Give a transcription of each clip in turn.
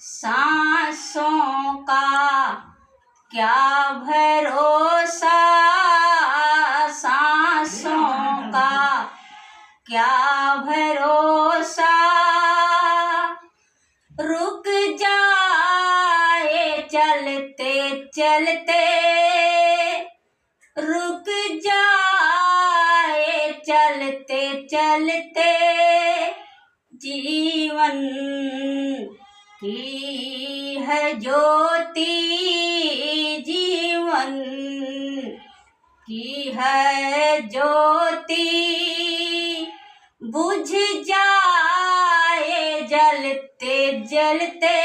सांसों का क्या भरोसा, सांसों का क्या भरोसा, रुक जाए चलते चलते, रुक जाए चलते चलते, जीवन की है ज्योति, जीवन की है ज्योति, बुझ जाए जलते जलते,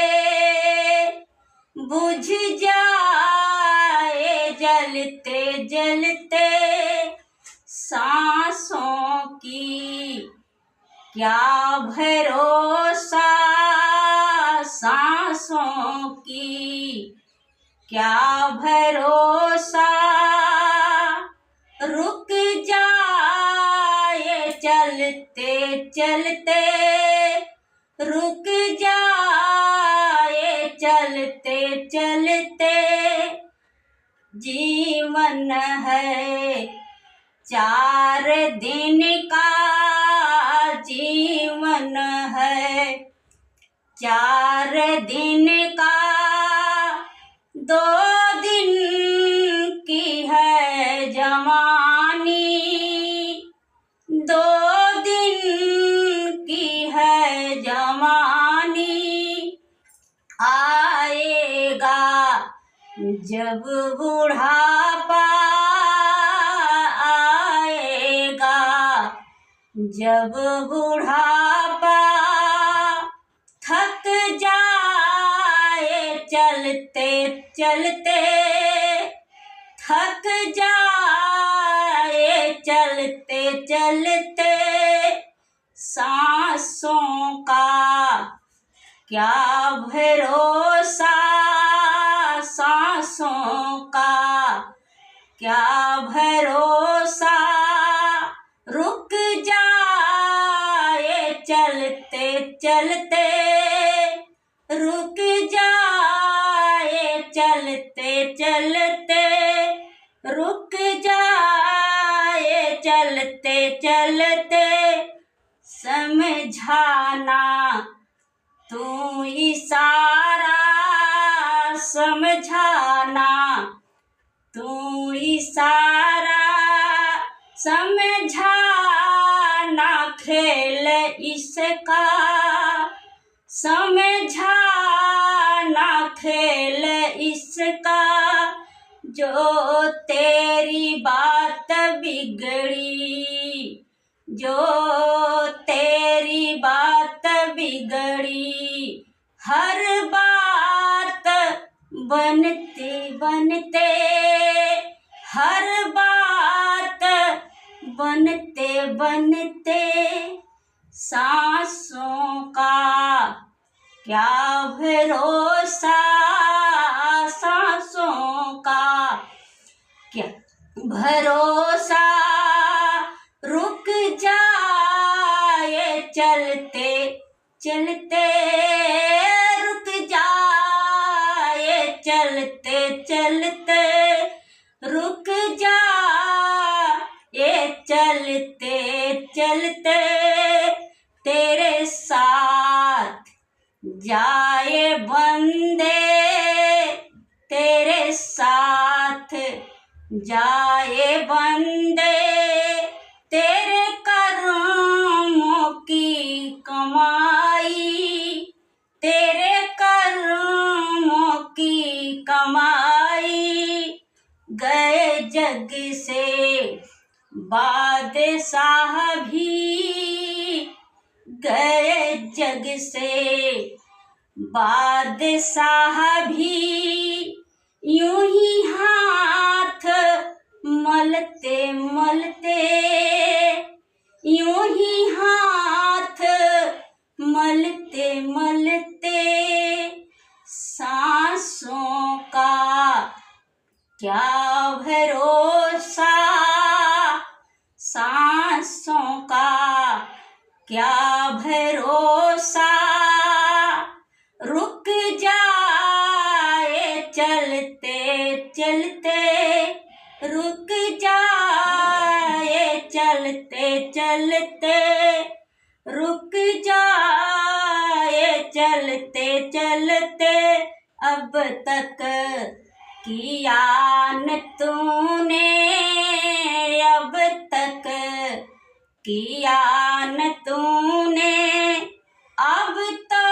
बुझ जाए जलते जलते, सांसों की क्या भरोसा, सांसों की क्या भरोसा, रुक जाए चलते चलते, रुक जाए चलते चलते, जीवन है 4 दिन का, जीवन है 4 दिन का, 2 दिन की है जवानी, 2 दिन की है जवानी, आएगा जब बुढ़ापा, आएगा जब बुढ़ापा, थक जाए चलते चलते, थक जाए चलते चलते, सांसों का क्या भरोसा, सांसों का क्या भरोसा, रुक जाए चलते चलते, रुक जाए चलते चलते, रुक जाए चलते चलते, समझाना तू इशारा, समझाना तू इशारा, समझाना खेल इसका, समझाना खेल इसका, जो तेरी बात बिगड़ी, जो तेरी बात बिगड़ी, हर बात बनते बनते, हर बात बनते बनते, सांसों का क्या भरोसा, सांसों का क्या भरोसा, रुक जाए चलते चलते, रुक जाए चलते चलते, रुक जाए चलते चलते, तेरे साथ जाए बंदे, तेरे साथ जाए बंदे, तेरे कर्मों की कमाई, तेरे कर्मों की कमाई, गए जग से बादशाह भी, गए जग से बादशाह भी, यूं ही हाथ मलते मलते, यूं ही हाथ मलते मलते, सांसों का क्या भरोसा, सांसों का क्या भरोसा, रुक चलते चलते अब तक किया न तूने, अब तक किया न तूने। अब तो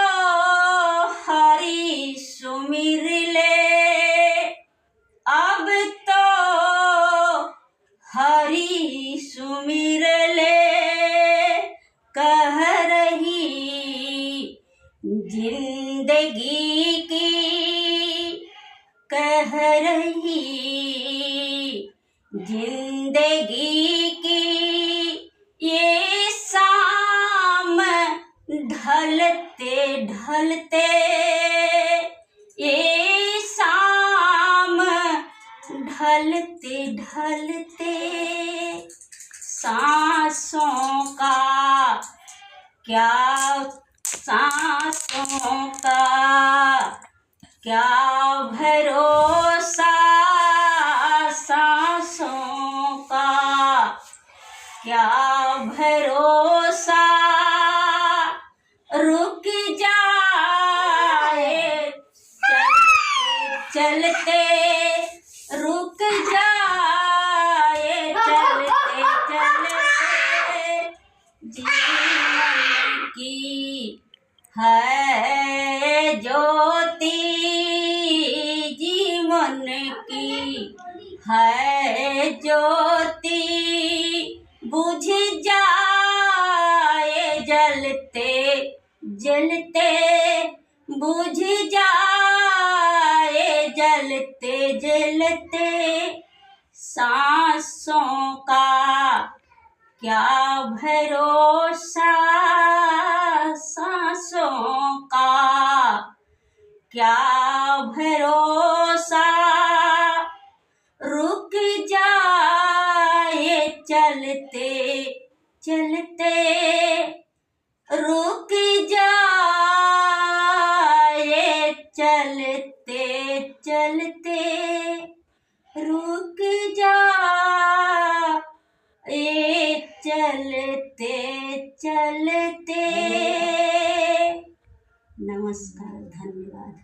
हरि सुमिर ले, अब तो हरि सुमिर ले। कह रही जिंदगी की, कह रही जिंदगी की, ये शाम ढलते ढलते, ये शाम ढलते ढलते। सांसों का क्या, सांसों का क्या भरोसा, सांसों का क्या भरोसा। रुक जाए चलते चलते, रुक जाए चलते चलते। जीवन की है ज्योति, जीवन की है ज्योति, बुझ जाए जलते जलते, बुझ जाए जलते जलते। सांसों का क्या भरोसा, सांसों का क्या भरोसा। रुक जाए चलते चलते, रुक जाए चलते चलते, रुक जाए चलते चलते। नमस्कार, धन्यवाद।